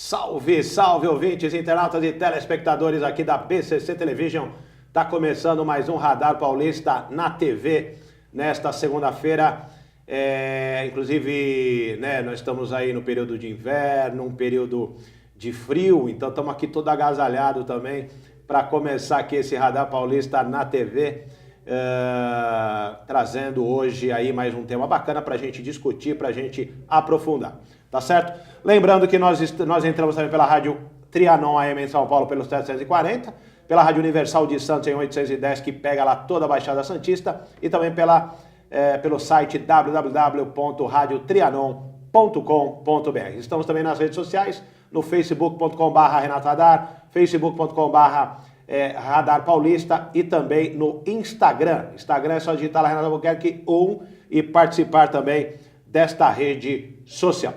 Salve, salve ouvintes, internautas e telespectadores aqui da BCC Television. Tá começando mais um Radar Paulista na TV nesta segunda-feira. Inclusive, né, nós estamos aí no período de inverno, um período de frio, então estamos aqui todo agasalhado também para começar aqui esse Radar Paulista na TV. Trazendo hoje aí mais um tema bacana para a gente discutir, para a gente aprofundar, tá certo? Lembrando que nós entramos também pela Rádio Trianon AM em São Paulo pelos 740, pela Rádio Universal de Santos em 810, que pega lá toda a Baixada Santista, e também pelo site www.radiotrianon.com.br. Estamos também nas redes sociais, no facebook.com/Renato Radar, facebook.com/Radar Paulista e também no Instagram. Instagram é só digitar lá Renato Albuquerque 1 e participar também desta rede social.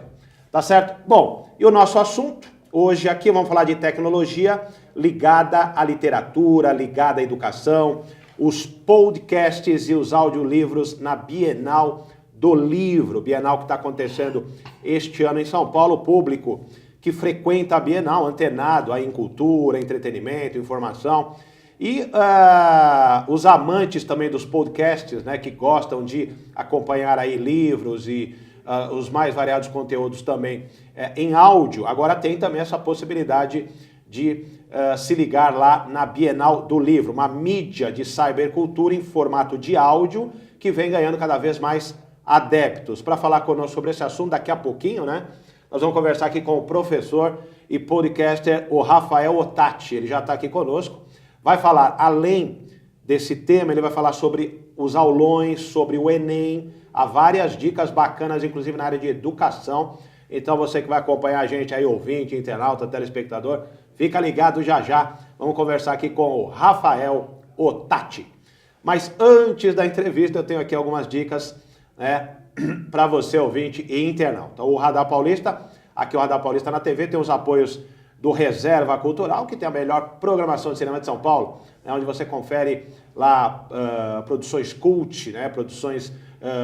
Tá certo? Bom, e o nosso assunto hoje aqui, vamos falar de tecnologia ligada à literatura, ligada à educação, os podcasts e os audiolivros na Bienal do Livro. Bienal que está acontecendo este ano em São Paulo, público que frequenta a Bienal, antenado aí em cultura, entretenimento, informação. E os amantes também dos podcasts, né, que gostam de acompanhar aí livros e os mais variados conteúdos também em áudio, agora tem também essa possibilidade de se ligar lá na Bienal do Livro, uma mídia de cybercultura em formato de áudio que vem ganhando cada vez mais adeptos. Para falar conosco sobre esse assunto daqui a pouquinho, né? Nós vamos conversar aqui com o professor e podcaster, o Rafael Ottati. Ele já está aqui conosco. Vai falar, além desse tema, ele vai falar sobre os aulões, sobre o Enem. Há várias dicas bacanas, inclusive na área de educação. Então você que vai acompanhar a gente aí, ouvinte, internauta, telespectador, fica ligado já já. Vamos conversar aqui com o Rafael Ottati. Mas antes da entrevista, eu tenho aqui algumas dicas, né, para você, ouvinte e internauta. Então, o Radar Paulista, aqui o Radar Paulista na TV, tem os apoios do Reserva Cultural, que tem a melhor programação de cinema de São Paulo, né, onde você confere lá produções cult, né, produções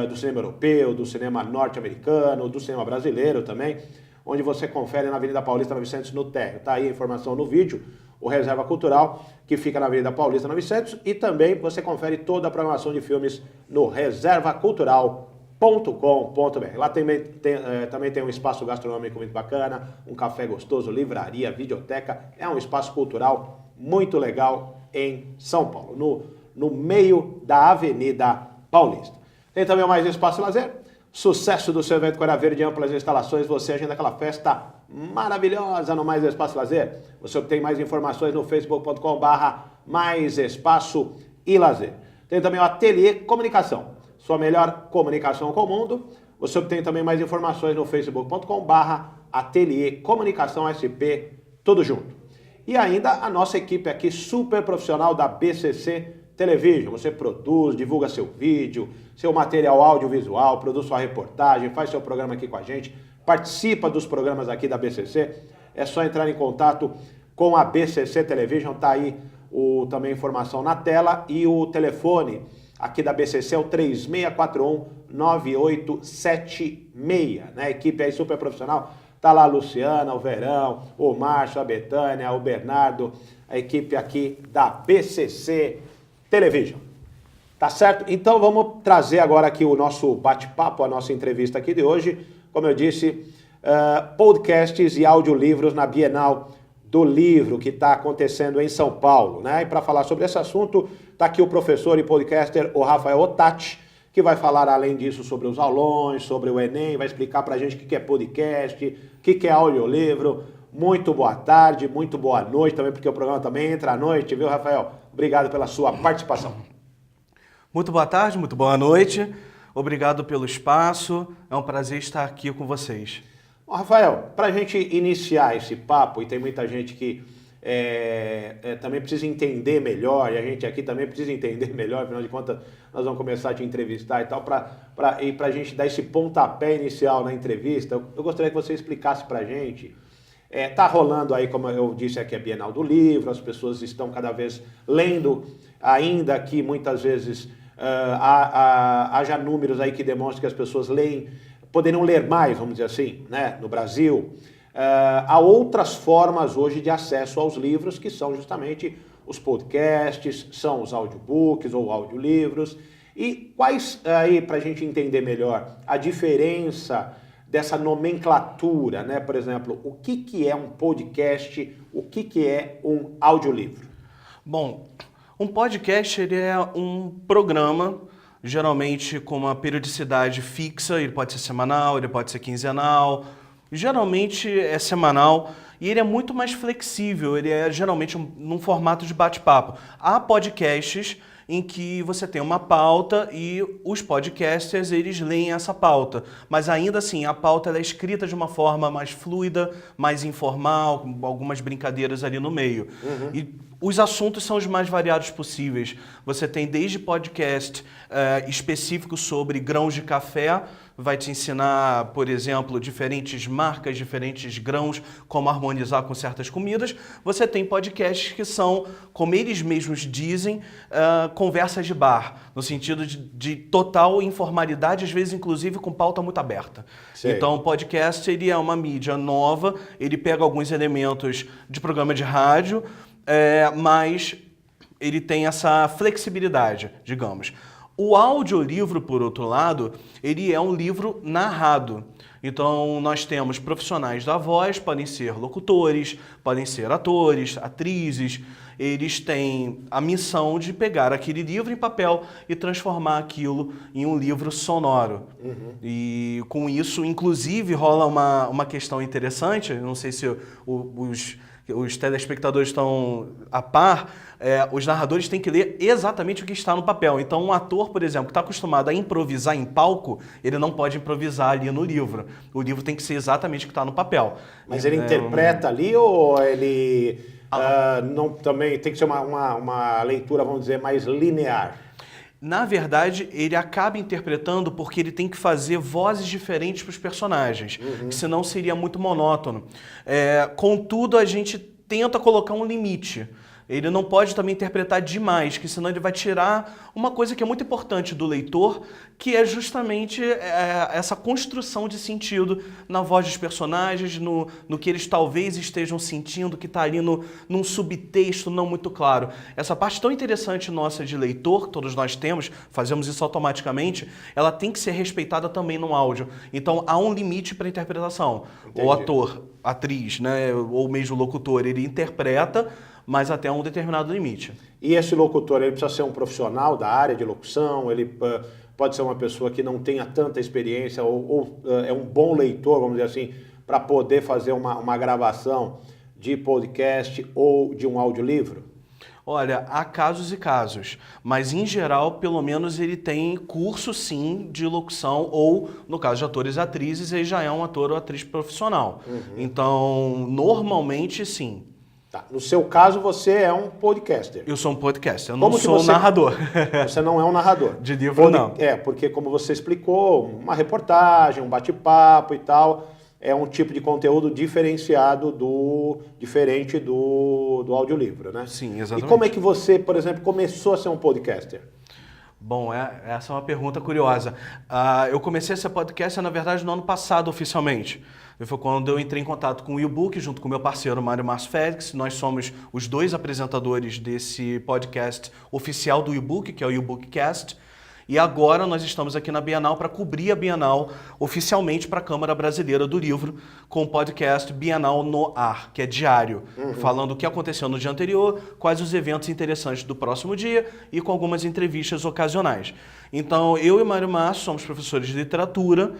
do cinema europeu, do cinema norte-americano, do cinema brasileiro também, onde você confere na Avenida Paulista 900 no térreo. Tá aí a informação no vídeo, o Reserva Cultural, que fica na Avenida Paulista 900, e também você confere toda a programação de filmes no reservacultural.com.br. Lá também tem um espaço gastronômico muito bacana, um café gostoso, livraria, videoteca. É um espaço cultural muito legal em São Paulo, no meio da Avenida Paulista. Tem também o Mais Espaço Lazer, sucesso do seu evento Cora Verde, amplas instalações, você agenda aquela festa maravilhosa no Mais Espaço Lazer. Você obtém mais informações no facebook.com/Mais Espaço e Lazer. Tem também o Ateliê Comunicação, sua melhor comunicação com o mundo. Você obtém também mais informações no facebook.com/Ateliê Comunicação SP, tudo junto. E ainda a nossa equipe aqui super profissional da BCC Television. Você produz, divulga seu vídeo, seu material audiovisual, produz sua reportagem, faz seu programa aqui com a gente, participa dos programas aqui da BCC. É só entrar em contato com a BCC Television, tá aí também informação na tela, e o telefone aqui da BCC é o 3641-9876, né? A equipe aí super profissional, tá lá a Luciana, o Verão, o Márcio, a Betânia, o Bernardo, a equipe aqui da BCC Television. Tá certo? Então vamos trazer agora aqui o nosso bate-papo, a nossa entrevista aqui de hoje. Como eu disse, podcasts e audiolivros na Bienal do Livro, que está acontecendo em São Paulo, né? E para falar sobre esse assunto, está aqui o professor e podcaster, o Rafael Ottati, que vai falar, além disso, sobre os aulões, sobre o Enem, vai explicar para a gente o que é podcast, o que é audiolivro. Muito boa tarde, muito boa noite também, porque o programa também entra à noite, viu, Rafael? Obrigado pela sua participação. Muito boa tarde, muito boa noite. Obrigado pelo espaço. É um prazer estar aqui com vocês. Bom, Rafael, para a gente iniciar esse papo, e tem muita gente que também precisa entender melhor, e a gente aqui também precisa entender melhor, afinal de contas, nós vamos começar a te entrevistar e tal, para a gente dar esse pontapé inicial na entrevista, eu gostaria que você explicasse para a gente. Tá rolando aí, como eu disse aqui, a Bienal do Livro, as pessoas estão cada vez lendo, ainda que muitas vezes haja números aí que demonstram que as pessoas leem, poderiam ler mais, vamos dizer assim, né, no Brasil. há outras formas hoje de acesso aos livros, que são justamente os podcasts, são os audiobooks ou audiolivros. E quais, aí para a gente entender melhor, a diferença dessa nomenclatura, né? Por exemplo, o que é um podcast, o que é um audiolivro? Bom, um podcast ele é um programa, geralmente com uma periodicidade fixa, ele pode ser semanal, ele pode ser quinzenal, geralmente é semanal e ele é muito mais flexível, ele é geralmente num formato de bate-papo. Há podcasts em que você tem uma pauta e os podcasters, eles leem essa pauta. Mas ainda assim, a pauta ela é escrita de uma forma mais fluida, mais informal, com algumas brincadeiras ali no meio. E os assuntos são os mais variados possíveis. Você tem desde podcast específico sobre grãos de café, vai te ensinar, por exemplo, diferentes marcas, diferentes grãos, como harmonizar com certas comidas. Você tem podcasts que são, como eles mesmos dizem, conversas de bar, no sentido de total informalidade, às vezes inclusive com pauta muito aberta. Sei. Então o podcast ele é uma mídia nova, ele pega alguns elementos de programa de rádio, mas ele tem essa flexibilidade, digamos. O audiolivro, por outro lado, ele é um livro narrado. Então, nós temos profissionais da voz, podem ser locutores, podem ser atores, atrizes. Eles têm a missão de pegar aquele livro em papel e transformar aquilo em um livro sonoro. E com isso, inclusive, rola uma questão interessante, não sei se os telespectadores estão a par, os narradores têm que ler exatamente o que está no papel. Então, um ator, por exemplo, que está acostumado a improvisar em palco, ele não pode improvisar ali no livro. O livro tem que ser exatamente o que está no papel. Mas ele interpreta ali ou ele não também tem que ser uma leitura, vamos dizer, mais linear? Na verdade, ele acaba interpretando porque ele tem que fazer vozes diferentes para os personagens, que senão seria muito monótono. Contudo, a gente tenta colocar um limite. Ele não pode também interpretar demais, que senão ele vai tirar uma coisa que é muito importante do leitor, que é justamente essa construção de sentido na voz dos personagens, no que eles talvez estejam sentindo, que está ali num subtexto não muito claro. Essa parte tão interessante nossa de leitor, que todos nós temos, fazemos isso automaticamente, ela tem que ser respeitada também no áudio. Então há um limite para a interpretação. Entendi. O ator, atriz, né, ou mesmo o locutor, ele interpreta, mas até um determinado limite. E esse locutor, ele precisa ser um profissional da área de locução, ele pode ser uma pessoa que não tenha tanta experiência ou é um bom leitor, vamos dizer assim, para poder fazer uma gravação de podcast ou de um audiolivro? Olha, há casos e casos, mas em geral, pelo menos ele tem curso sim de locução ou, no caso de atores e atrizes, ele já é um ator ou atriz profissional. Então, normalmente sim. Tá. No seu caso, você é um podcaster. Eu sou um podcaster, eu Como não que sou um você- narrador. Você não é um narrador. De livro, não. Porque como você explicou, uma reportagem, um bate-papo e tal, é um tipo de conteúdo diferenciado diferente do audiolivro, né? Sim, E exatamente. como é que você, por exemplo, começou a ser um podcaster? Bom, essa é uma pergunta curiosa. Eu comecei a ser podcaster, na verdade, no ano passado, oficialmente. Foi quando eu entrei em contato com o YouBook, junto com meu parceiro Mário Márcio Félix. Nós somos os dois apresentadores desse podcast oficial do YouBook, que é o YouBookcast. E agora nós estamos aqui na Bienal para cobrir a Bienal oficialmente para a Câmara Brasileira do Livro, com o podcast Bienal no Ar, que é diário, falando o que aconteceu no dia anterior, quais os eventos interessantes do próximo dia e com algumas entrevistas ocasionais. Então, eu e Mário Márcio somos professores de literatura.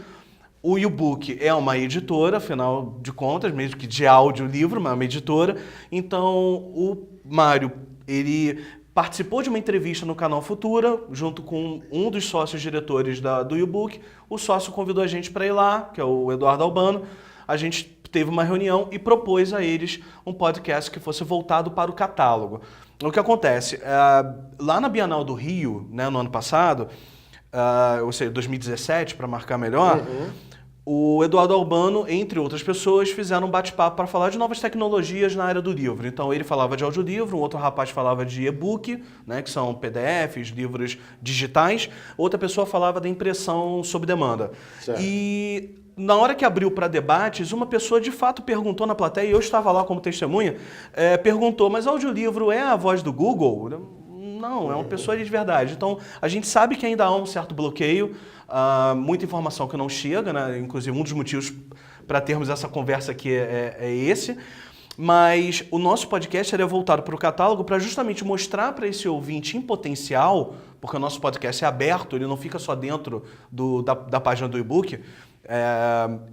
O YouBook é uma editora, afinal de contas, mesmo que de audiolivro, mas é uma editora. Então, o Mário, ele participou de uma entrevista no Canal Futura, junto com um dos sócios diretores do YouBook. O sócio convidou a gente para ir lá, que é o Eduardo Albano. A gente teve uma reunião e propôs a eles um podcast que fosse voltado para o catálogo. O que acontece? Lá na Bienal do Rio, né, no ano passado, ou seja, 2017, para marcar melhor, o Eduardo Albano, entre outras pessoas, fizeram um bate-papo para falar de novas tecnologias na área do livro. Então, ele falava de audiolivro, um outro rapaz falava de e-book, né, que são PDFs, livros digitais. Outra pessoa falava da impressão sob demanda. Certo. E na hora que abriu para debates, uma pessoa de fato perguntou na plateia, e eu estava lá como testemunha, perguntou, mas audiolivro é a voz do Google? Não, é uma pessoa de verdade. Então, a gente sabe que ainda há um certo bloqueio, muita informação que não chega, né? Inclusive um dos motivos para termos essa conversa aqui é esse. Mas o nosso podcast é voltado para o catálogo para justamente mostrar para esse ouvinte em potencial, porque o nosso podcast é aberto, ele não fica só dentro da página do e-book.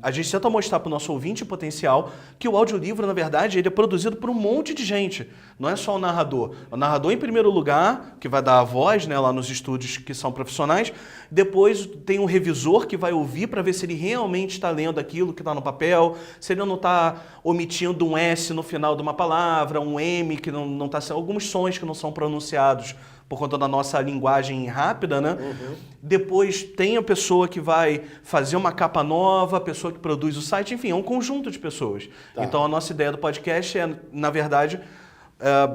A gente tenta mostrar para o nosso ouvinte em potencial que o audiolivro, na verdade, ele é produzido por um monte de gente. Não é só o narrador. O narrador, em primeiro lugar, que vai dar a voz, né, lá nos estúdios que são profissionais. Depois tem um revisor que vai ouvir para ver se ele realmente está lendo aquilo que está no papel, se ele não está omitindo um S no final de uma palavra, um M que não está sendo... Alguns sons que não são pronunciados por conta da nossa linguagem rápida, né? Uhum. Depois tem a pessoa que vai fazer uma capa nova, a pessoa que produz o site, enfim, é um conjunto de pessoas. Tá. Então a nossa ideia do podcast é, na verdade,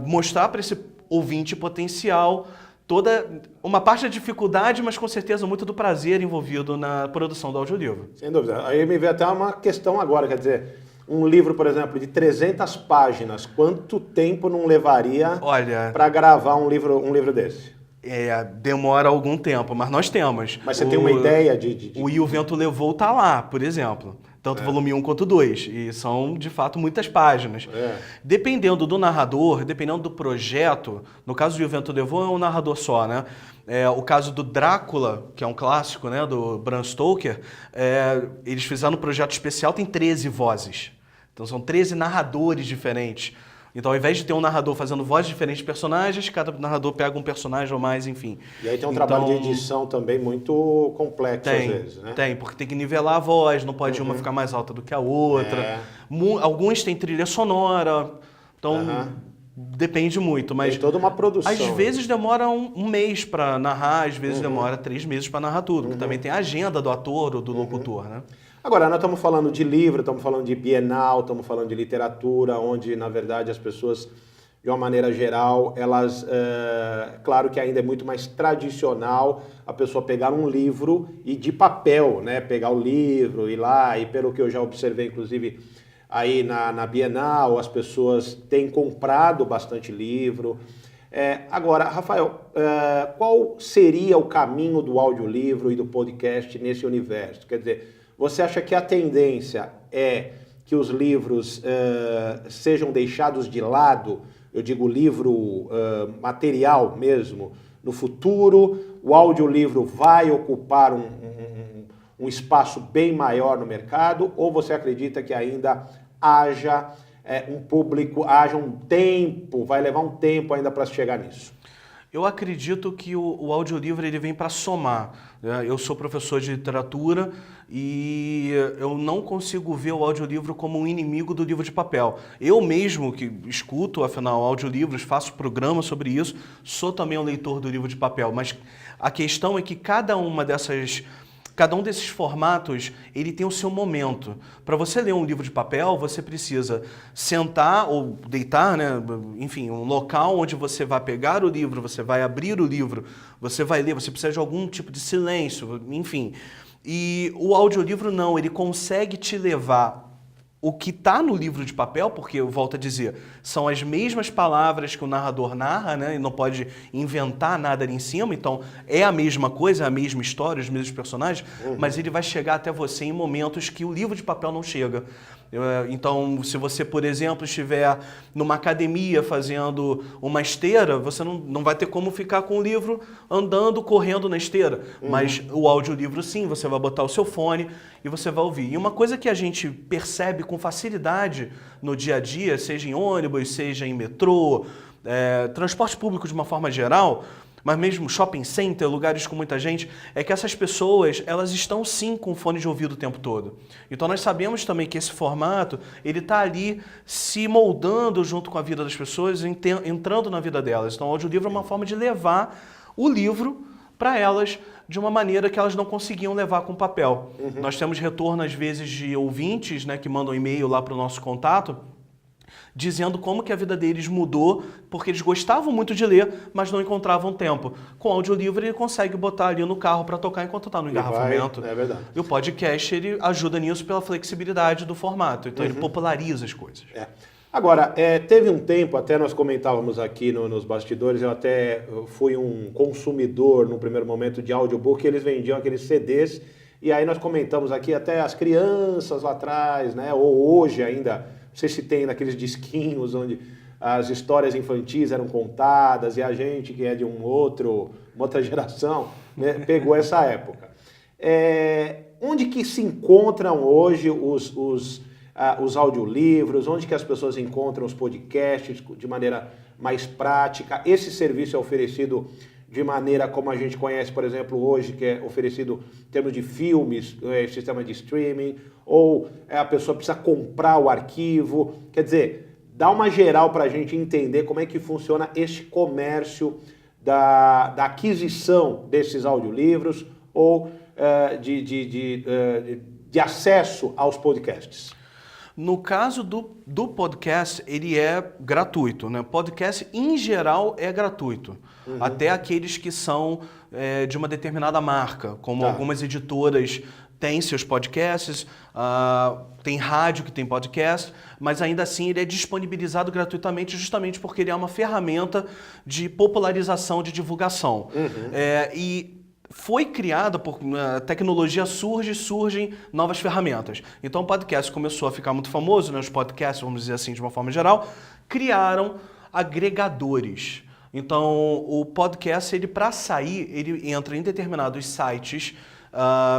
mostrar para esse ouvinte potencial toda uma parte da dificuldade, mas com certeza muito do prazer envolvido na produção do audiolivro. Sem dúvida. Aí me veio até uma questão agora, quer dizer... Um livro, por exemplo, de 300 páginas, quanto tempo não levaria para gravar um livro desse? Demora algum tempo, mas nós temos. Mas você tem uma ideia de... O E o Vento Levou tá lá, por exemplo. Tanto volume 1 quanto 2. E são, de fato, muitas páginas. Dependendo do narrador, dependendo do projeto, no caso do E o Vento Levou é um narrador só, né? O caso do Drácula, que é um clássico, né, do Bram Stoker, eles fizeram um projeto especial, tem 13 vozes. Então são 13 narradores diferentes. Então, ao invés de ter um narrador fazendo vozes diferentes de personagens, cada narrador pega um personagem ou mais, enfim. E aí tem um trabalho de edição também muito complexo, às vezes, né? Tem, porque tem que nivelar a voz, não pode uma ficar mais alta do que a outra. Alguns têm trilha sonora, então depende muito. Mas tem toda uma produção. Às vezes demora um mês para narrar, às vezes demora 3 meses para narrar tudo, porque também tem a agenda do ator ou do locutor, né? Agora, nós estamos falando de livro, estamos falando de bienal, estamos falando de literatura, onde, na verdade, as pessoas, de uma maneira geral, elas... claro que ainda é muito mais tradicional a pessoa pegar um livro e de papel, né? Pegar o livro, ir lá, e pelo que eu já observei, inclusive, aí na Bienal, as pessoas têm comprado bastante livro. Agora, Rafael, qual seria o caminho do audiolivro e do podcast nesse universo? Quer dizer... Você acha que a tendência é que os livros sejam deixados de lado, eu digo livro material mesmo, no futuro? O audiolivro vai ocupar um espaço bem maior no mercado? Ou você acredita que ainda haja um público, haja um tempo, vai levar um tempo ainda para chegar nisso? Eu acredito que o audiolivro ele vem para somar. Eu sou professor de literatura e eu não consigo ver o audiolivro como um inimigo do livro de papel. Eu mesmo, que escuto, afinal, audiolivros, faço programa sobre isso, sou também um leitor do livro de papel. Mas a questão é que cada um desses formatos, ele tem o seu momento. Para você ler um livro de papel, você precisa sentar ou deitar, né? Enfim, um local onde você vai pegar o livro, você vai abrir o livro, você vai ler, você precisa de algum tipo de silêncio, enfim. E o audiolivro não, ele consegue te levar o que está no livro de papel, porque eu volto a dizer, são as mesmas palavras que o narrador narra, né? E não pode inventar nada ali em cima, então é a mesma coisa, a mesma história, os mesmos personagens, mas ele vai chegar até você em momentos que o livro de papel não chega. Então, se você, por exemplo, estiver numa academia fazendo uma esteira, você não vai ter como ficar com o livro andando, correndo na esteira. Mas o audiolivro, sim, você vai botar o seu fone e você vai ouvir. E uma coisa que a gente percebe com facilidade no dia a dia, seja em ônibus, seja em metrô, transporte público de uma forma geral, mas mesmo shopping center, lugares com muita gente, é que essas pessoas, elas estão sim com fone de ouvido o tempo todo. Então nós sabemos também que esse formato, ele está ali se moldando junto com a vida das pessoas, entrando na vida delas. Então o audiolivro é uma forma de levar o livro para elas de uma maneira que elas não conseguiam levar com papel. Nós temos retorno, às vezes, de ouvintes, né, que mandam e-mail lá para o nosso contato, dizendo como que a vida deles mudou, porque eles gostavam muito de ler, mas não encontravam tempo. Com o audiolivro ele consegue botar ali no carro para tocar enquanto está no engarrafamento. É verdade. E o podcast ele ajuda nisso pela flexibilidade do formato, então ele populariza as coisas. Agora, teve um tempo, até nós comentávamos aqui nos bastidores, eu até fui um consumidor no primeiro momento de audiobook, eles vendiam aqueles CDs, e aí nós comentamos aqui até as crianças lá atrás, né, ou hoje ainda, não sei se tem naqueles disquinhos onde as histórias infantis eram contadas, e a gente que é de uma outra geração, né, pegou essa época. Onde que se encontram hoje os audiolivros, onde que as pessoas encontram os podcasts de maneira mais prática? Esse serviço é oferecido de maneira como a gente conhece, por exemplo, hoje, que é oferecido em termos de filmes, sistema de streaming, ou a pessoa precisa comprar o arquivo. Quer dizer, dá uma geral para a gente entender como é que funciona este comércio da aquisição desses audiolivros ou de acesso aos podcasts. No caso do podcast, ele é gratuito, né? Podcast, em geral, é gratuito. Até aqueles que são de uma determinada marca, como algumas editoras têm seus podcasts, tem rádio que tem podcast, mas ainda assim ele é disponibilizado gratuitamente justamente porque ele é uma ferramenta de popularização, de divulgação. E foi criada por tecnologia, surgem novas ferramentas. Então o podcast começou a ficar muito famoso, né? Os podcasts, vamos dizer assim, de uma forma geral, criaram agregadores. Então o podcast, ele para sair, ele entra em determinados sites,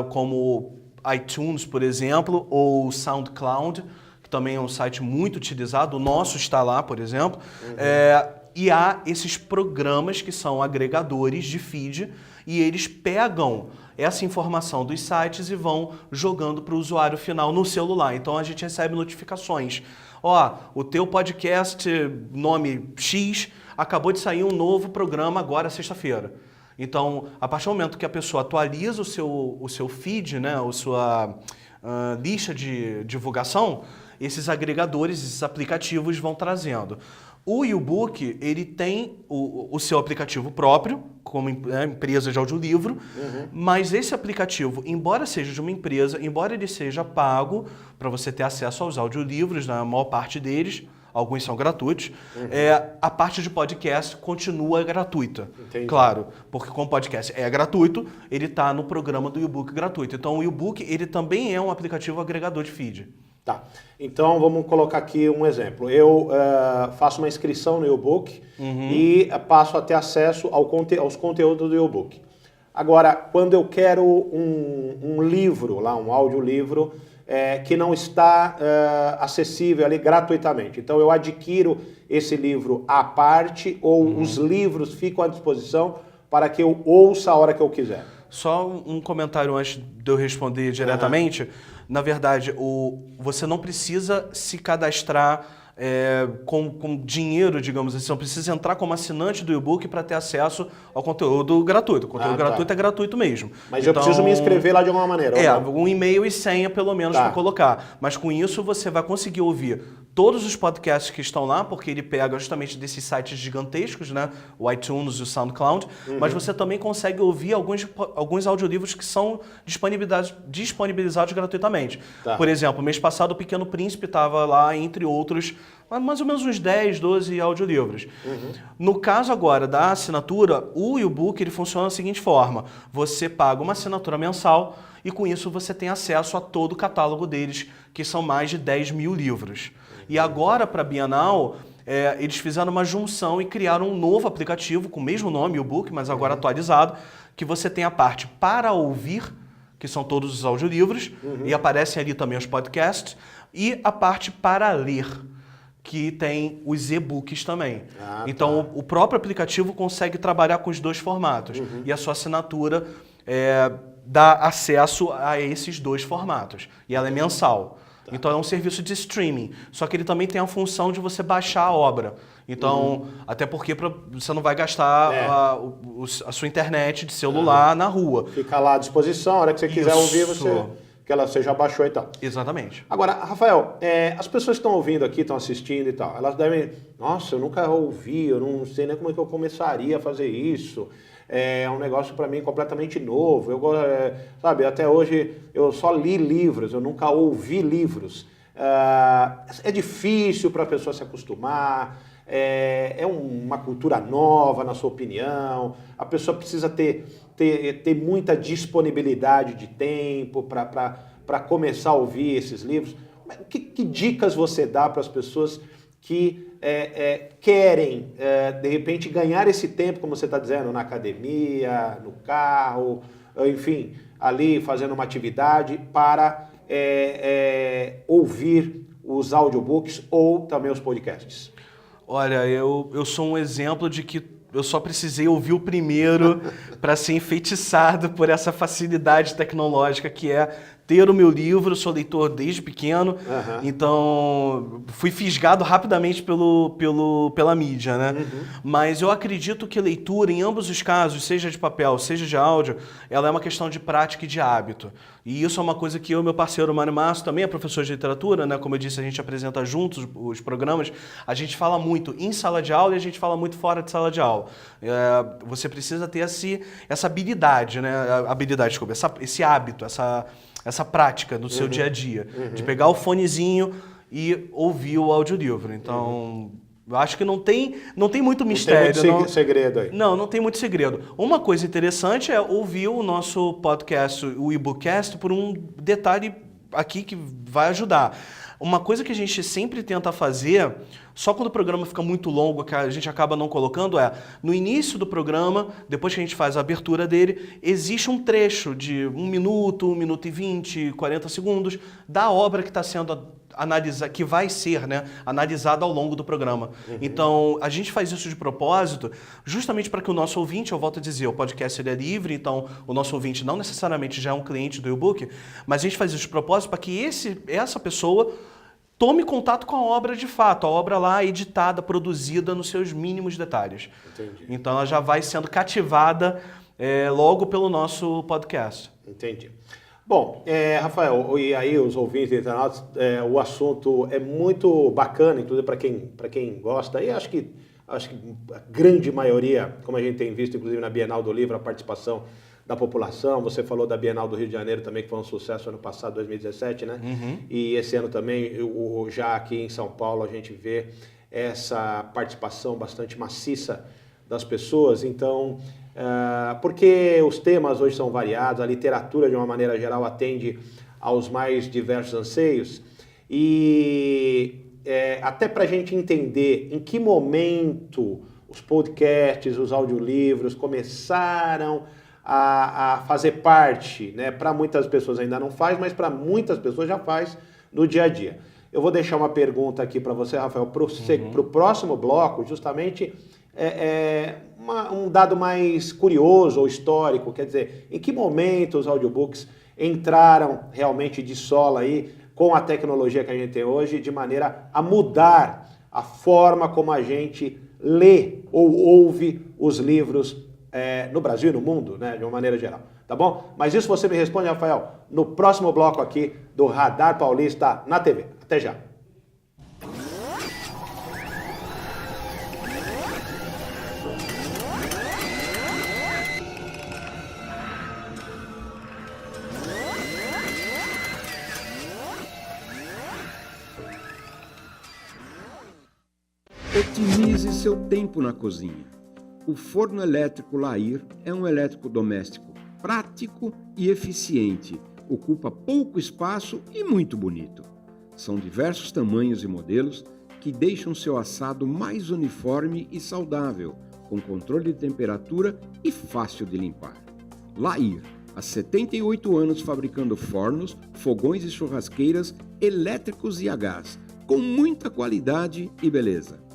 como iTunes, por exemplo, ou SoundCloud, que também é um site muito utilizado, o nosso está lá, por exemplo. E há esses programas que são agregadores de feed, e eles pegam essa informação dos sites e vão jogando para o usuário final no celular. Então a gente recebe notificações. O teu podcast, nome X, acabou de sair um novo programa agora, sexta-feira. Então, a partir do momento que a pessoa atualiza o seu feed, né, a sua lista de divulgação, esses agregadores, esses aplicativos vão trazendo. O YouBook, ele tem o seu aplicativo próprio, como empresa de audiolivro, mas esse aplicativo, embora seja de uma empresa, embora ele seja pago para você ter acesso aos audiolivros, na maior parte deles, alguns são gratuitos, a parte de podcast continua gratuita. Entendi. Claro, porque como podcast é gratuito, ele está no programa do YouBook gratuito. Então o YouBook, ele também é um aplicativo agregador de feed. Tá, então vamos colocar aqui um exemplo. Eu faço uma inscrição no YouBook e passo a ter acesso aos conteúdos do YouBook. Agora, quando eu quero um livro, um audiolivro, que não está acessível ali gratuitamente. Então eu adquiro esse livro à parte ou os livros ficam à disposição para que eu ouça a hora que eu quiser. Só um comentário antes de eu responder diretamente. Na verdade, você não precisa se cadastrar com dinheiro, digamos assim. Você não precisa entrar como assinante do e-book para ter acesso ao conteúdo gratuito. O conteúdo gratuito é gratuito mesmo. Mas então, eu preciso me inscrever lá de alguma maneira. Um e-mail e senha, pelo menos, para colocar. Mas com isso, você vai conseguir ouvir todos os podcasts que estão lá, porque ele pega justamente desses sites gigantescos, né? O iTunes e o SoundCloud. Mas você também consegue ouvir alguns audiolivros que são disponibilizados gratuitamente. Por exemplo, mês passado o Pequeno Príncipe estava lá, entre outros, mais ou menos uns 10, 12 audiolivros. No caso agora da assinatura, o e-book ele funciona da seguinte forma. Você paga uma assinatura mensal e com isso você tem acesso a todo o catálogo deles, que são mais de 10 mil livros. E agora, para a Bienal, eles fizeram uma junção e criaram um novo aplicativo com o mesmo nome, o e-book, mas agora atualizado, que você tem a parte para ouvir, que são todos os audiolivros, e aparecem ali também os podcasts, e a parte para ler, que tem os e-books também. Então, o próprio aplicativo consegue trabalhar com os dois formatos, e a sua assinatura dá acesso a esses dois formatos, e ela é mensal. Então é um serviço de streaming, só que ele também tem a função de você baixar a obra. Então, até porque você não vai gastar a sua internet de celular na rua. Fica lá à disposição, a hora que você quiser ouvir, você que você já baixou e tal. Exatamente. Agora, Rafael, as pessoas que estão ouvindo aqui, estão assistindo e tal, elas devem... Nossa, eu nunca ouvi, eu não sei nem como é que eu começaria a fazer isso. É um negócio para mim completamente novo. Sabe, até hoje eu só li livros, eu nunca ouvi livros. É difícil para a pessoa se acostumar, é uma cultura nova, na sua opinião. A pessoa precisa ter muita disponibilidade de tempo para começar a ouvir esses livros. Que dicas você dá para as pessoas que querem, de repente, ganhar esse tempo, como você está dizendo, na academia, no carro, enfim, ali fazendo uma atividade para ouvir os audiobooks ou também os podcasts? Olha, eu sou um exemplo de que eu só precisei ouvir o primeiro para ser enfeitiçado por essa facilidade tecnológica que é ter o meu livro. Sou leitor desde pequeno, então fui fisgado rapidamente pela mídia, né? Mas eu acredito que leitura, em ambos os casos, seja de papel, seja de áudio, ela é uma questão de prática e de hábito. E isso é uma coisa que eu e meu parceiro Mário Márcio, também é professor de literatura, né? Como eu disse, a gente apresenta juntos os programas, a gente fala muito em sala de aula e a gente fala muito fora de sala de aula. Você precisa ter essa habilidade, né? Desculpa, esse hábito, essa prática no seu dia a dia, de pegar o fonezinho e ouvir o audiolivro. Então, eu acho que não tem muito mistério. Não tem muito segredo aí. Não tem muito segredo. Uma coisa interessante é ouvir o nosso podcast, o eBookcast, por um detalhe aqui que vai ajudar. Uma coisa que a gente sempre tenta fazer, só quando o programa fica muito longo, que a gente acaba não colocando, no início do programa, depois que a gente faz a abertura dele, existe um trecho de 1 minuto, 1 minuto e 20, 40 segundos, da obra que está sendo analisada, que vai ser, né, analisada ao longo do programa. Então, a gente faz isso de propósito, justamente para que o nosso ouvinte, eu volto a dizer, o podcast ele é livre, então o nosso ouvinte não necessariamente já é um cliente do e-book, mas a gente faz isso de propósito para que essa pessoa tome contato com a obra de fato, a obra lá editada, produzida nos seus mínimos detalhes. Entendi. Então ela já vai sendo cativada logo pelo nosso podcast. Entendi. Bom, Rafael, e aí os ouvintes internautas, o assunto é muito bacana, inclusive para quem gosta, e acho que a grande maioria, como a gente tem visto, inclusive na Bienal do Livro, a participação da população. Você falou da Bienal do Rio de Janeiro também, que foi um sucesso ano passado, 2017, né? E esse ano também, já aqui em São Paulo, a gente vê essa participação bastante maciça das pessoas. Então, porque os temas hoje são variados, a literatura, de uma maneira geral, atende aos mais diversos anseios. E até para a gente entender em que momento os podcasts, os audiolivros começaram a fazer parte, né? Para muitas pessoas ainda não faz, mas para muitas pessoas já faz no dia a dia. Eu vou deixar uma pergunta aqui para você, Rafael, para o próximo bloco, justamente um dado mais curioso ou histórico, quer dizer, em que momento os audiobooks entraram realmente de sola aí com a tecnologia que a gente tem hoje, de maneira a mudar a forma como a gente lê ou ouve os livros no Brasil e no mundo, né, de uma maneira geral, tá bom? Mas isso você me responde, Rafael, no próximo bloco aqui do Radar Paulista na TV. Até já. Otimize seu tempo na cozinha. O forno elétrico Lair é um eletrodoméstico prático e eficiente, ocupa pouco espaço e muito bonito. São diversos tamanhos e modelos que deixam seu assado mais uniforme e saudável, com controle de temperatura e fácil de limpar. Lair, há 78 anos fabricando fornos, fogões e churrasqueiras elétricos e a gás, com muita qualidade e beleza.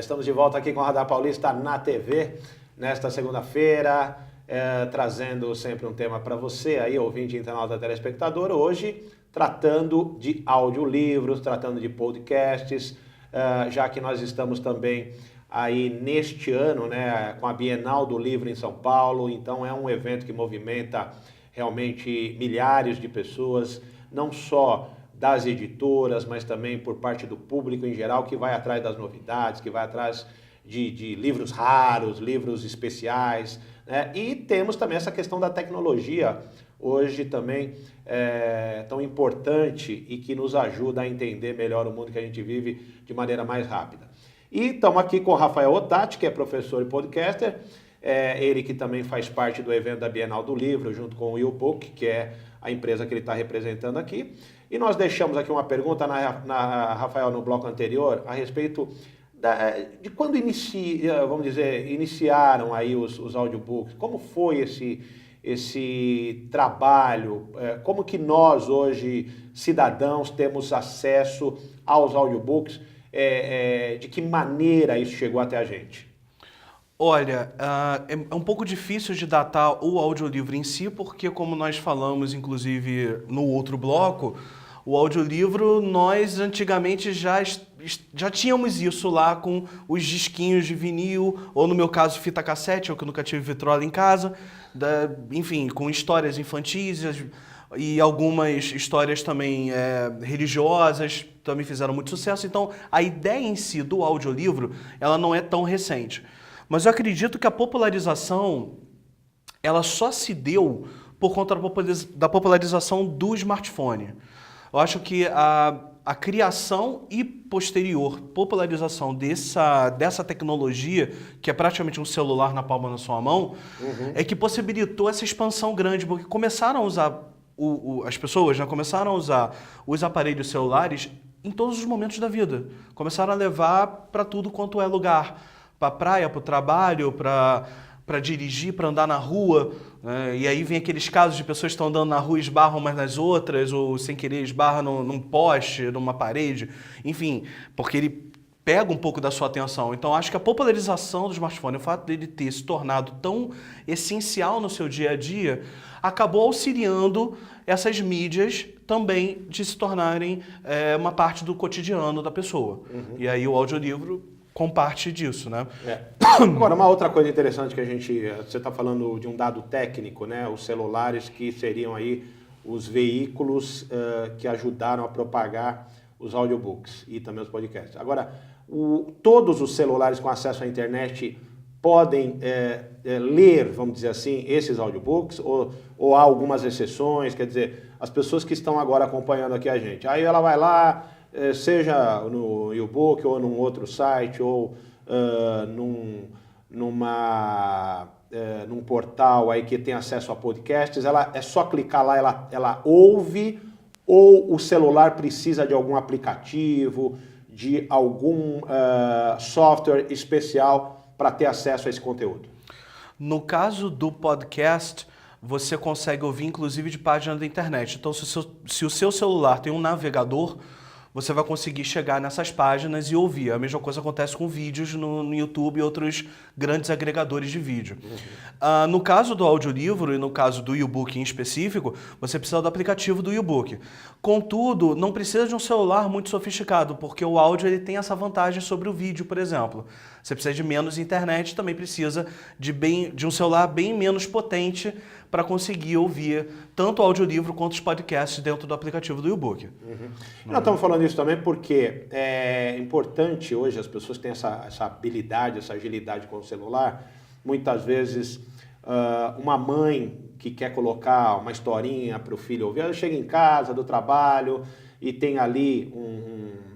Estamos de volta aqui com o Radar Paulista na TV, nesta segunda-feira, trazendo sempre um tema para você, aí, ouvinte, internauta, telespectador, hoje tratando de audiolivros, tratando de podcasts, já que nós estamos também aí neste ano, né, com a Bienal do Livro em São Paulo, então é um evento que movimenta realmente milhares de pessoas, não só das editoras, mas também por parte do público em geral, que vai atrás das novidades, que vai atrás de livros raros, livros especiais, né? E temos também essa questão da tecnologia, hoje também tão importante e que nos ajuda a entender melhor o mundo que a gente vive de maneira mais rápida. E estamos aqui com o Rafael Ottati, que é professor e podcaster, ele que também faz parte do evento da Bienal do Livro, junto com o YouBook, que é a empresa que ele está representando aqui. E nós deixamos aqui uma pergunta, Rafael, no bloco anterior, a respeito de quando iniciaram aí os audiobooks, como foi esse trabalho, como que nós hoje, cidadãos, temos acesso aos audiobooks, de que maneira isso chegou até a gente? Olha, é um pouco difícil de datar o audiolivro em si, porque como nós falamos, inclusive, no outro bloco, o audiolivro, nós antigamente já tínhamos isso lá com os disquinhos de vinil, ou no meu caso, fita cassete, eu que nunca tive vitrola em casa, enfim, com histórias infantis e algumas histórias também religiosas, também fizeram muito sucesso. Então, a ideia em si do audiolivro, ela não é tão recente. Mas eu acredito que a popularização, ela só se deu por conta da popularização do smartphone. Eu acho que a criação e posterior popularização dessa tecnologia, que é praticamente um celular na palma da sua mão, é que possibilitou essa expansão grande, porque começaram a usar, as pessoas já começaram a usar os aparelhos celulares em todos os momentos da vida. Começaram a levar para tudo quanto é lugar. Para a praia, para o trabalho, para dirigir, para andar na rua, né? E aí vem aqueles casos de pessoas que estão andando na rua e esbarram umas nas outras, ou sem querer esbarram num poste, numa parede, enfim, porque ele pega um pouco da sua atenção. Então acho que a popularização do smartphone, o fato dele ter se tornado tão essencial no seu dia a dia, acabou auxiliando essas mídias também de se tornarem uma parte do cotidiano da pessoa. E aí o audiolivro com parte disso, né? Agora, uma outra coisa interessante que você está falando de um dado técnico, né? Os celulares que seriam aí os veículos que ajudaram a propagar os audiobooks e também os podcasts. Agora, todos os celulares com acesso à internet podem ler, vamos dizer assim, esses audiobooks ou há algumas exceções, quer dizer, as pessoas que estão agora acompanhando aqui a gente, aí ela vai lá, seja no YouBook ou num outro site ou num portal aí que tem acesso a podcasts, é só clicar lá, ela ouve, ou o celular precisa de algum aplicativo, de algum software especial para ter acesso a esse conteúdo? No caso do podcast, você consegue ouvir inclusive de página da internet. Então, se o seu celular tem um navegador, você vai conseguir chegar nessas páginas e ouvir. A mesma coisa acontece com vídeos no YouTube e outros grandes agregadores de vídeo. No caso do audiolivro e no caso do YouBook em específico, você precisa do aplicativo do YouBook. Contudo, não precisa de um celular muito sofisticado, porque o áudio ele tem essa vantagem sobre o vídeo, por exemplo. Você precisa de menos internet, também precisa de um celular bem menos potente para conseguir ouvir tanto o audiolivro quanto os podcasts dentro do aplicativo do YouBook. Nós estamos falando isso também porque é importante hoje, as pessoas têm essa habilidade, essa agilidade com o celular. Muitas vezes, uma mãe que quer colocar uma historinha para o filho ouvir, ela chega em casa do trabalho e tem ali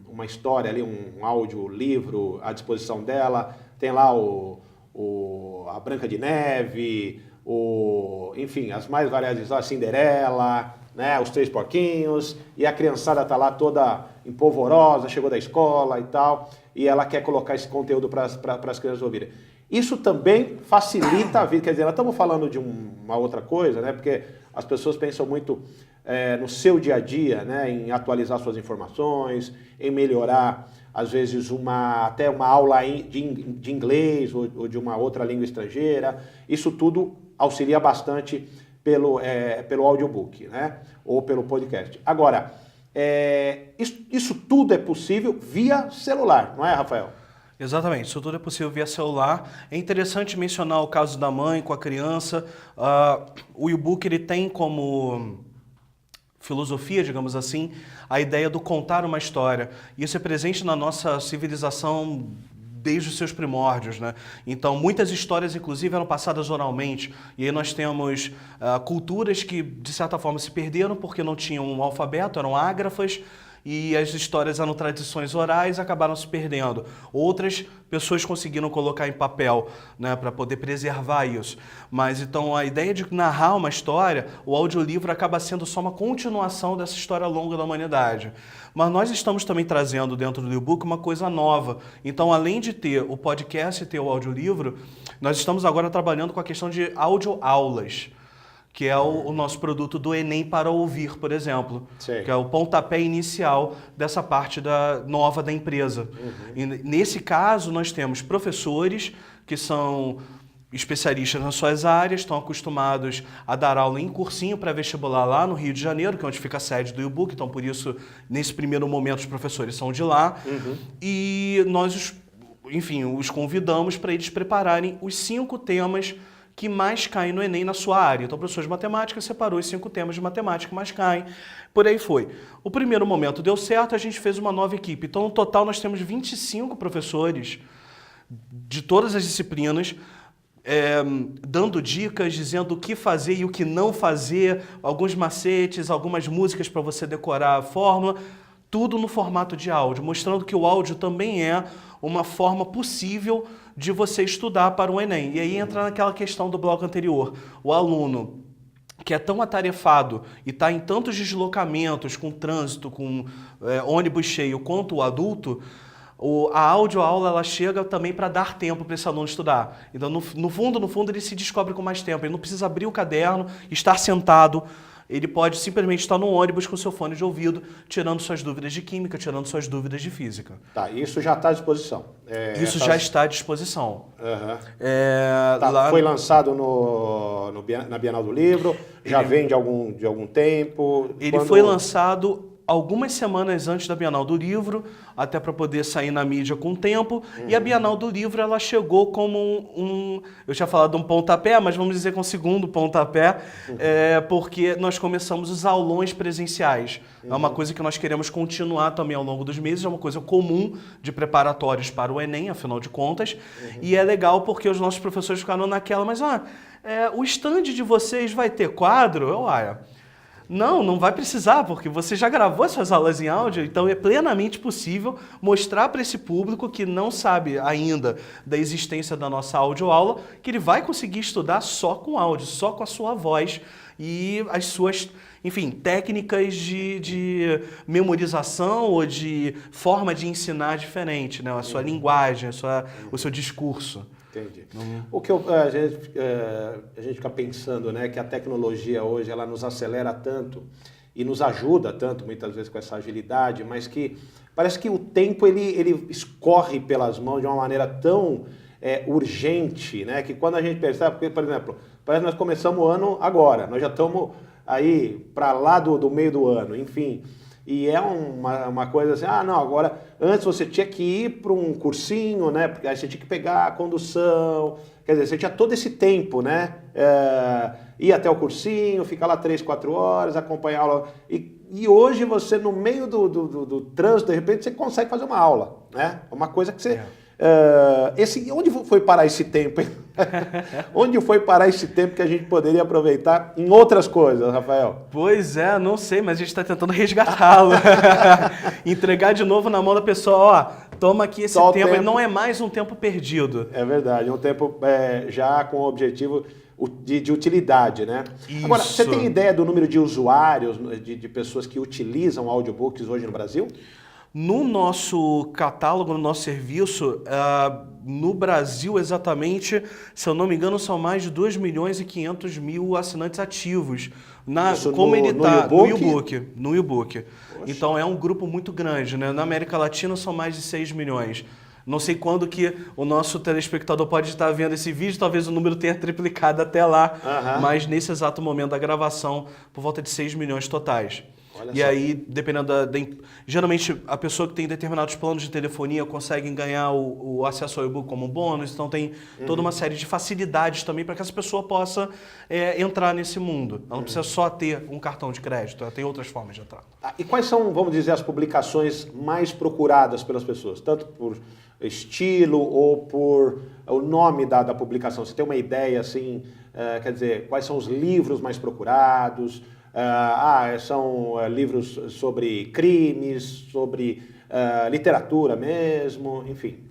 uma história, ali, um audiolivro à disposição dela, tem lá a Branca de Neve, enfim, as mais variadas, a Cinderela, né, os Três Porquinhos, e a criançada está lá toda empolvorosa, chegou da escola e tal, e ela quer colocar esse conteúdo para as crianças ouvirem. Isso também facilita a vida, quer dizer, nós estamos falando de uma outra coisa, né, porque as pessoas pensam muito no seu dia a dia, né, em atualizar suas informações, em melhorar às vezes até uma aula de inglês ou de uma outra língua estrangeira. Isso tudo auxilia bastante pelo audiobook, né? Ou pelo podcast. Agora, isso tudo é possível via celular, não é, Rafael? Exatamente, isso tudo é possível via celular. É interessante mencionar o caso da mãe com a criança. O e-book ele tem como filosofia, digamos assim, a ideia do contar uma história. Isso é presente na nossa civilização desde os seus primórdios, né? Então, muitas histórias, inclusive, eram passadas oralmente. E aí nós temos culturas que, de certa forma, se perderam porque não tinham um alfabeto, eram ágrafas, e as histórias eram tradições orais e acabaram se perdendo. Outras pessoas conseguiram colocar em papel, né, para poder preservar isso. Mas então a ideia de narrar uma história, o audiolivro acaba sendo só uma continuação dessa história longa da humanidade. Mas nós estamos também trazendo dentro do e-book uma coisa nova. Então, além de ter o podcast e ter o audiolivro, nós estamos agora trabalhando com a questão de audioaulas, que é o nosso produto do Enem para ouvir, por exemplo. Sei. Que é o pontapé inicial dessa parte nova da empresa. E nesse caso, nós temos professores que são especialistas nas suas áreas, estão acostumados a dar aula em cursinho pré-vestibular lá no Rio de Janeiro, que é onde fica a sede do e-book, então por isso, nesse primeiro momento, os professores são de lá. E nós, os convidamos para eles prepararem os 5 temas que mais caem no Enem na sua área. Então, o professor de matemática separou os 5 temas de matemática que mais caem. Por aí foi. O primeiro momento deu certo, a gente fez uma nova equipe. Então, no total, nós temos 25 professores de todas as disciplinas, dando dicas, dizendo o que fazer e o que não fazer, alguns macetes, algumas músicas para você decorar a fórmula, tudo no formato de áudio, mostrando que o áudio também é uma forma possível de você estudar para o Enem. E aí entra naquela questão do bloco anterior. O aluno que é tão atarefado e está em tantos deslocamentos, com trânsito, com ônibus cheio, quanto o adulto, a audioaula ela chega também para dar tempo para esse aluno estudar. Então, no fundo, ele se descobre com mais tempo. Ele não precisa abrir o caderno, estar sentado. Ele pode simplesmente estar no ônibus com seu fone de ouvido, tirando suas dúvidas de química, tirando suas dúvidas de física. Tá, isso já está à disposição. Isso já está à disposição. Foi lançado na Bienal do Livro, já vem de algum tempo. Ele foi lançado algumas semanas antes da Bienal do Livro, até para poder sair na mídia com tempo. E a Bienal do Livro ela chegou como eu tinha falado de um pontapé, mas vamos dizer que um segundo pontapé, porque nós começamos os aulões presenciais. É uma coisa que nós queremos continuar também ao longo dos meses, é uma coisa comum de preparatórios para o Enem, afinal de contas. E é legal porque os nossos professores ficaram naquela, mas o stand de vocês vai ter quadro? Não vai precisar, porque você já gravou suas aulas em áudio, então é plenamente possível mostrar para esse público que não sabe ainda da existência da nossa audioaula, que ele vai conseguir estudar só com áudio, só com a sua voz e as suas, técnicas de memorização ou de forma de ensinar diferente, né? A sua linguagem, o seu discurso. Entendi. O que a gente fica pensando, né, que a tecnologia hoje ela nos acelera tanto e nos ajuda tanto, muitas vezes, com essa agilidade, mas que parece que o tempo ele escorre pelas mãos de uma maneira tão urgente, né, que quando a gente percebe, porque, por exemplo, parece que nós começamos o ano agora, nós já estamos aí para lá do meio do ano, enfim. E é uma coisa assim, agora, antes você tinha que ir para um cursinho, né? Porque aí você tinha que pegar a condução, quer dizer, você tinha todo esse tempo, né? Ir até o cursinho, ficar lá 3, 4 horas, acompanhar a aula. E hoje você, no meio do trânsito, de repente, você consegue fazer uma aula, né? Uma coisa que você... onde foi parar esse tempo, hein? Onde foi parar esse tempo que a gente poderia aproveitar em outras coisas, Rafael? Pois não sei, mas a gente está tentando resgatá-lo. Entregar de novo na mão da pessoa, toma aqui esse tempo. Não é mais um tempo perdido. É verdade, é um tempo já com o objetivo de utilidade, né? Isso. Agora, você tem ideia do número de usuários, de pessoas que utilizam audiobooks hoje no Brasil? No nosso catálogo, no nosso serviço, no Brasil exatamente, se eu não me engano, são mais de 2.500.000 assinantes ativos. Isso Como ele está no no e-book. Então é um grupo muito grande, né? Na América Latina são mais de 6 milhões. Não sei quando que o nosso telespectador pode estar vendo esse vídeo, talvez o número tenha triplicado até lá, mas nesse exato momento da gravação, por volta de 6 milhões totais. Olha e só. aí, dependendo geralmente, a pessoa que tem determinados planos de telefonia consegue ganhar o acesso ao e-book como um bônus, então tem toda uma série de facilidades também para que essa pessoa possa entrar nesse mundo. Ela não precisa só ter um cartão de crédito, ela tem outras formas de entrar. E quais são, vamos dizer, as publicações mais procuradas pelas pessoas? Tanto por estilo ou por o nome da publicação? Você tem uma ideia, assim, quer dizer, quais são os livros mais procurados? São livros sobre crimes, sobre literatura mesmo, enfim.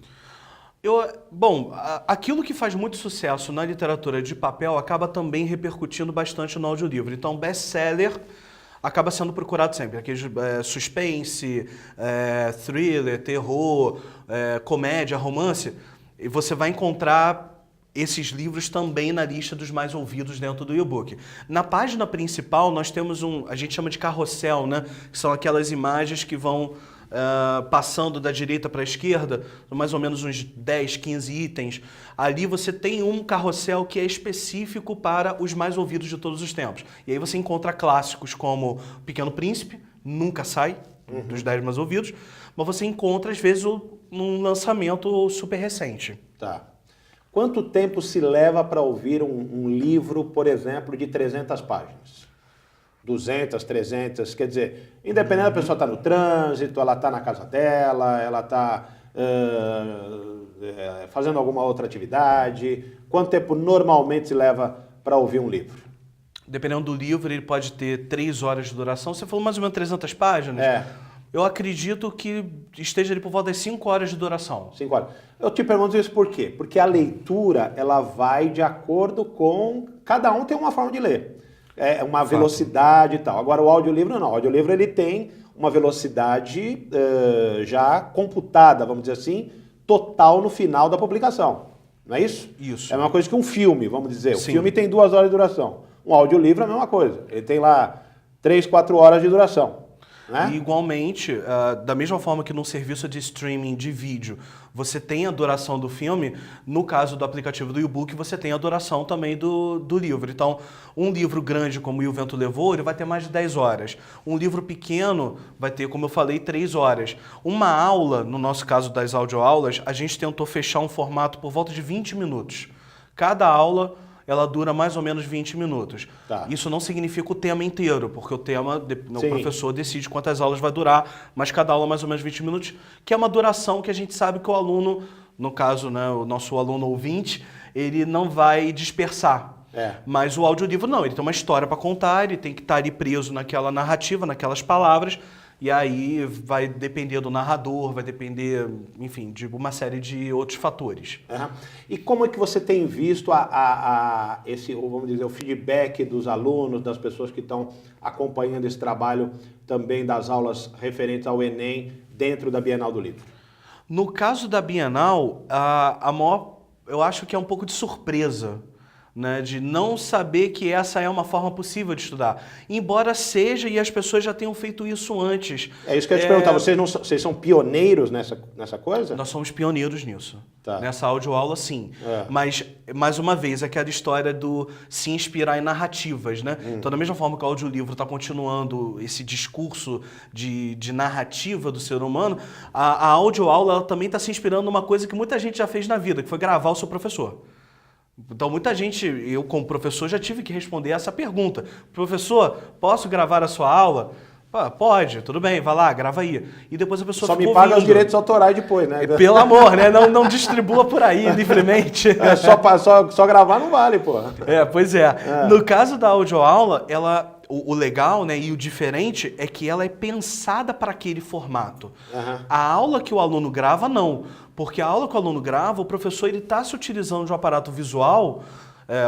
Aquilo que faz muito sucesso na literatura de papel acaba também repercutindo bastante no audiolivro. Então, best-seller acaba sendo procurado sempre. Aqueles suspense, thriller, terror, comédia, romance. E você vai encontrar esses livros também na lista dos mais ouvidos dentro do e-book. Na página principal, nós temos a gente chama de carrossel, né? Que são aquelas imagens que vão passando da direita para a esquerda, mais ou menos uns 10, 15 itens. Ali você tem um carrossel que é específico para os mais ouvidos de todos os tempos. E aí você encontra clássicos como Pequeno Príncipe, nunca sai dos 10 mais ouvidos, mas você encontra, às vezes, num lançamento super recente. Tá. Quanto tempo se leva para ouvir um livro, por exemplo, de 300 páginas? 200, 300, quer dizer, independente da pessoa estar no trânsito, ela está na casa dela, ela está fazendo alguma outra atividade. Quanto tempo normalmente se leva para ouvir um livro? Dependendo do livro, ele pode ter 3 horas de duração. Você falou mais ou menos 300 páginas? Eu acredito que esteja ali por volta das 5 horas de duração. 5 horas. Eu te pergunto isso por quê? Porque a leitura, ela vai de acordo com... Cada um tem uma forma de ler. Uma velocidade e tal. Agora, o audiolivro não. O audiolivro, ele tem uma velocidade já computada, vamos dizer assim, total no final da publicação. Não é isso? Isso. É a mesma coisa que um filme, vamos dizer. Sim. O filme tem 2 horas de duração. Um audiolivro é a mesma coisa. Ele tem lá 3, 4 horas de duração. Né? E igualmente, da mesma forma que num serviço de streaming de vídeo você tem a duração do filme, no caso do aplicativo do e-book você tem a duração também do livro. Então, um livro grande como E o Vento Levou, ele vai ter mais de 10 horas. Um livro pequeno vai ter, como eu falei, 3 horas. Uma aula, no nosso caso das audioaulas, a gente tentou fechar um formato por volta de 20 minutos. Cada aula ela dura mais ou menos 20 minutos. Tá. Isso não significa o tema inteiro, porque o tema, o professor decide quantas aulas vai durar, mas cada aula mais ou menos 20 minutos, que é uma duração que a gente sabe que o aluno, no caso, né, o nosso aluno ouvinte, ele não vai dispersar. Mas o audiolivro não, ele tem uma história para contar, ele tem que estar ali preso naquela narrativa, naquelas palavras, e aí vai depender do narrador, vai depender, enfim, de uma série de outros fatores. E como é que você tem visto esse, vamos dizer, o feedback dos alunos, das pessoas que estão acompanhando esse trabalho também das aulas referentes ao Enem dentro da Bienal do Livro? No caso da Bienal, eu acho que é um pouco de surpresa, né, de não saber que essa é uma forma possível de estudar. Embora seja, e as pessoas já tenham feito isso antes. É isso que eu ia te perguntar, vocês são pioneiros nessa coisa? Nós somos pioneiros nisso. Tá. Nessa audioaula, sim. Mas, mais uma vez, aquela história do se inspirar em narrativas, né? Então, da mesma forma que o audiolivro está continuando esse discurso de narrativa do ser humano, a audioaula ela também está se inspirando numa coisa que muita gente já fez na vida, que foi gravar o seu professor. Então, muita gente, eu como professor, já tive que responder essa pergunta. Professor, posso gravar a sua aula? Pode, tudo bem, vai lá, grava aí. E depois a pessoa só ficou me paga ouvindo. os direitos autorais depois, né? Pelo amor, né? Não distribua por aí livremente. Só gravar não vale, pô. Pois é. No caso da audioaula, o legal, né, e o diferente é que ela é pensada para aquele formato. A aula que o aluno grava, não. Porque a aula que o aluno grava, o professor está se utilizando de um aparato visual,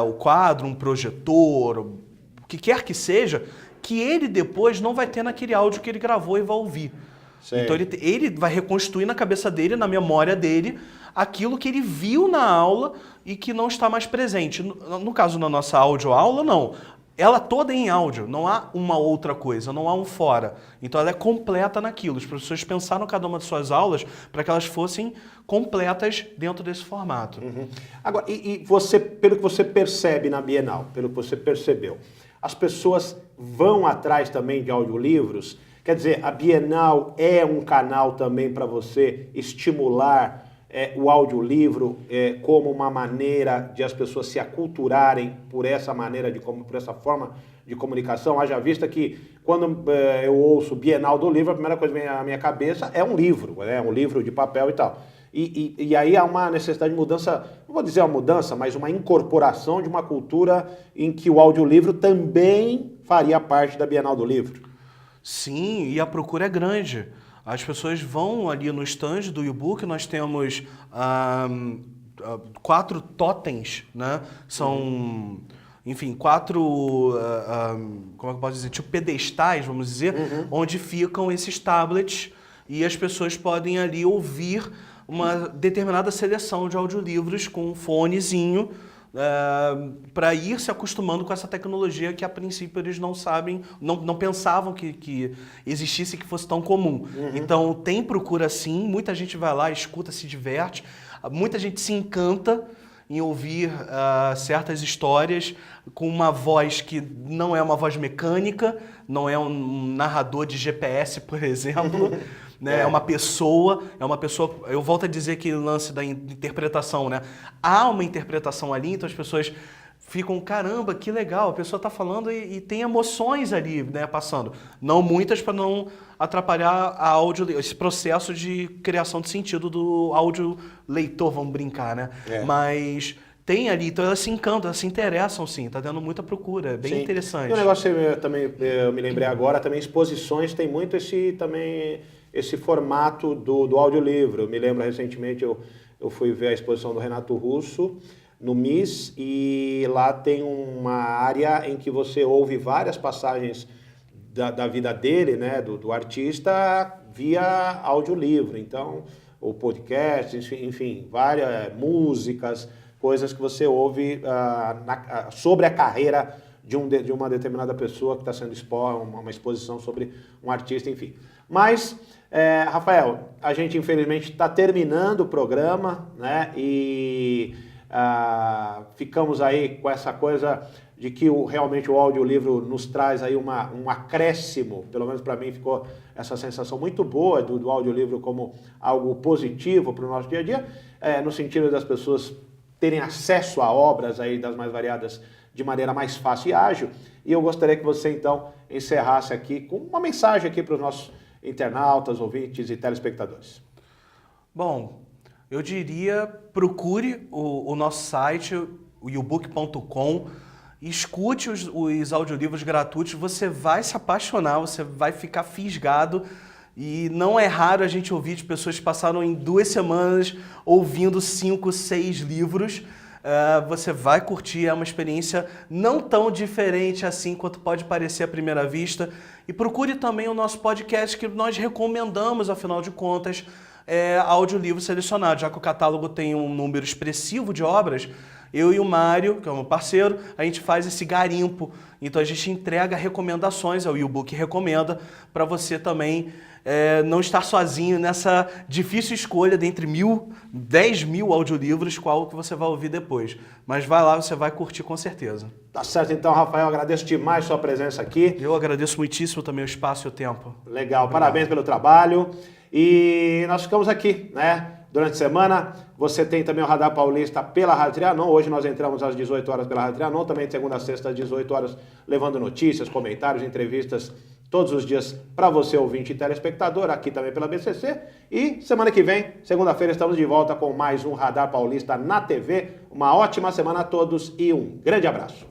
o quadro, um projetor, o que quer que seja, que ele depois não vai ter naquele áudio que ele gravou e vai ouvir. Sei. Então ele vai reconstruir na cabeça dele, na memória dele, aquilo que ele viu na aula e que não está mais presente. No caso, na nossa audioaula, não. Ela toda é em áudio, não há uma outra coisa, não há um fora. Então ela é completa naquilo. Os professores pensaram cada uma de suas aulas para que elas fossem completas dentro desse formato. Uhum. Agora, e você, pelo que você percebe na Bienal, pelo que você percebeu, as pessoas vão atrás também de audiolivros? Quer dizer, a Bienal é um canal também para você estimular o audiolivro como uma maneira de as pessoas se aculturarem por essa maneira, por essa forma de comunicação? Haja vista que quando eu ouço Bienal do Livro, a primeira coisa que vem à minha cabeça é um livro, um livro de papel e tal. E aí há uma necessidade de mudança, não vou dizer uma mudança, mas uma incorporação de uma cultura em que o audiolivro também faria parte da Bienal do Livro. Sim, e a procura é grande. As pessoas vão ali no stand do e-book, nós temos 4 totens, né? São, enfim, 4, como é que eu posso dizer, tipo pedestais, vamos dizer, onde ficam esses tablets e as pessoas podem ali ouvir uma determinada seleção de audiolivros com um fonezinho, para ir se acostumando com essa tecnologia que a princípio eles não sabem, não pensavam que existisse, que fosse tão comum. Então tem procura sim, muita gente vai lá, escuta, se diverte, muita gente se encanta em ouvir certas histórias com uma voz que não é uma voz mecânica, não é um narrador de GPS, por exemplo. Né? É uma pessoa, eu volto a dizer que o lance da interpretação, né? Há uma interpretação ali, então as pessoas ficam, caramba, que legal, a pessoa está falando e tem emoções ali, né, passando. Não muitas para não atrapalhar esse processo de criação de sentido do áudio leitor, vamos brincar, né? Mas tem ali, então elas se encantam, elas se interessam sim, está dando muita procura, é bem interessante. E um negócio que também eu me lembrei agora, também exposições tem muito esse formato do audiolivro. Eu me lembro recentemente, eu fui ver a exposição do Renato Russo no MIS e lá tem uma área em que você ouve várias passagens da vida dele, né, do artista, via audiolivro. Então, o podcast, enfim, várias músicas, coisas que você ouve sobre a carreira de uma determinada pessoa que está sendo uma exposição sobre um artista, enfim. Mas, Rafael, a gente infelizmente está terminando o programa, né? E ficamos aí com essa coisa de que realmente o audiolivro nos traz aí um acréscimo, pelo menos para mim ficou essa sensação muito boa do audiolivro como algo positivo para o nosso dia a dia, no sentido das pessoas terem acesso a obras aí das mais variadas de maneira mais fácil e ágil. E eu gostaria que você então encerrasse aqui com uma mensagem aqui para os nossos internautas, ouvintes e telespectadores. Bom, eu diria, procure o nosso site, o youbook.com, escute os audiolivros gratuitos, você vai se apaixonar, você vai ficar fisgado. E não é raro a gente ouvir de pessoas que passaram em 2 semanas ouvindo 5, 6 livros. Você vai curtir, é uma experiência não tão diferente assim quanto pode parecer à primeira vista. E procure também o nosso podcast, que nós recomendamos, afinal de contas, audiolivro selecionado. Já que o catálogo tem um número expressivo de obras, eu e o Mário, que é o meu parceiro, a gente faz esse garimpo. Então a gente entrega recomendações, o e-book recomenda, para você também não estar sozinho nessa difícil escolha de entre 10 mil audiolivros, qual que você vai ouvir depois. Mas vai lá, você vai curtir com certeza. Tá certo, então, Rafael, agradeço demais sua presença aqui. Eu agradeço muitíssimo também o espaço e o tempo. Legal, parabéns pelo trabalho. E nós ficamos aqui, né? Durante a semana, você tem também o Radar Paulista pela Rádio Trianon. Hoje nós entramos às 18 horas pela Rádio Trianon, também de segunda a sexta às 18 horas, levando notícias, comentários, entrevistas, todos os dias para você, ouvinte e telespectador, aqui também pela BCC. E semana que vem, segunda-feira, estamos de volta com mais um Radar Paulista na TV. Uma ótima semana a todos e um grande abraço.